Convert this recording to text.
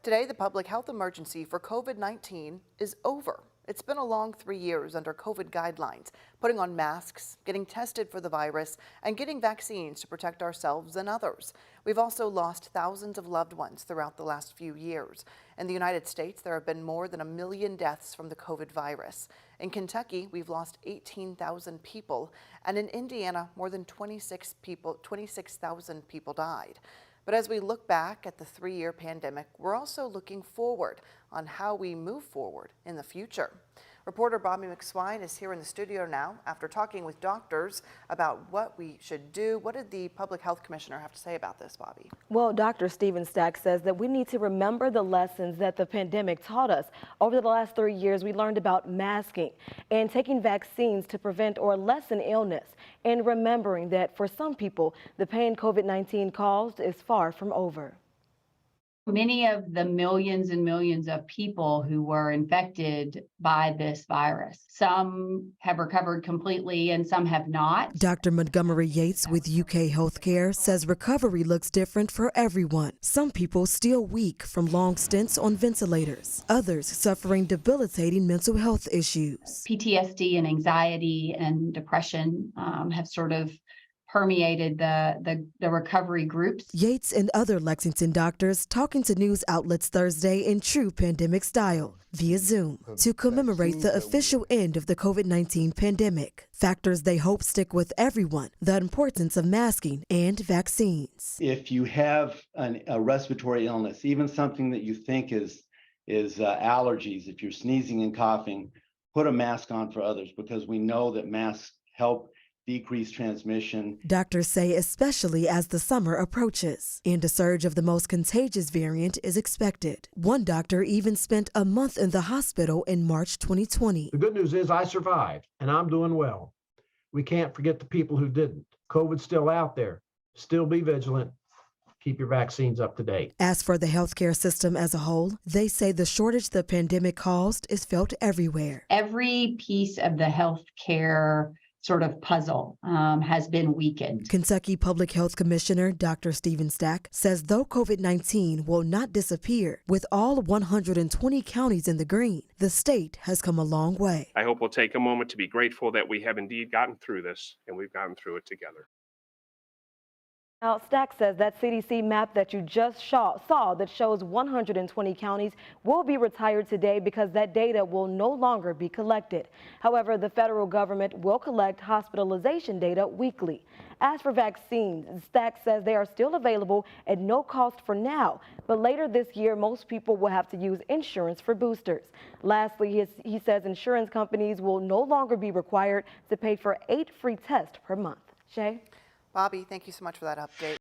Today, the public health emergency for COVID-19 is over. It's been a long 3 years under COVID guidelines, putting on masks, getting tested for the virus, and getting vaccines to protect ourselves and others. We've also lost thousands of loved ones throughout the last few years. In the United States, there have been more than 1 million deaths from the COVID virus. In Kentucky, we've lost 18,000 people, and in Indiana, more than 26,000 people died. But as we look back at the 3-year pandemic, we're also looking forward on how we move forward in the future. Reporter Bobby McSwine is here in the studio now after talking with doctors about what we should do. What did the public health commissioner have to say about this, Bobby? Well, Dr. Stephen Stack says that we need to remember the lessons that the pandemic taught us. Over the last 3 years, we learned about masking and taking vaccines to prevent or lessen illness, and remembering that for some people, the pain COVID-19 caused is far from over. Many of the millions and millions of people who were infected by this virus, some have recovered completely and some have not. Dr. Montgomery Yates with UK Healthcare says recovery looks different for everyone. Some people still weak from long stints on ventilators, others suffering debilitating mental health issues. PTSD and anxiety and depression have sort of permeated the recovery groups. Yates and other Lexington doctors talking to news outlets Thursday in true pandemic style via Zoom to commemorate the official end of the COVID-19 pandemic. Factors they hope stick with everyone: the importance of masking and vaccines. If you have a respiratory illness, even something that you think is allergies, if you're sneezing and coughing, put a mask on for others, because we know that masks help decrease transmission. Doctors say especially as the summer approaches and a surge of the most contagious variant is expected. One doctor even spent a month in the hospital in March 2020. The good news is I survived and I'm doing well. We can't forget the people who didn't. COVID's still out there. Still be vigilant. Keep your vaccines up to date. As for the healthcare system as a whole, they say the shortage the pandemic caused is felt everywhere. Every piece of the healthcare sort of puzzle has been weakened. Kentucky Public Health Commissioner Dr. Stephen Stack says though COVID-19 will not disappear, with all 120 counties in the green, the state has come a long way. I hope we'll take a moment to be grateful that we have indeed gotten through this, and we've gotten through it together. Now, Stack says that CDC map that you just saw that shows 120 counties will be retired today because that data will no longer be collected. However, the federal government will collect hospitalization data weekly. As for vaccines, Stack says they are still available at no cost for now, but later this year, most people will have to use insurance for boosters. Lastly, he says insurance companies will no longer be required to pay for 8 free tests per month. Shay? Bobby, thank you so much for that update.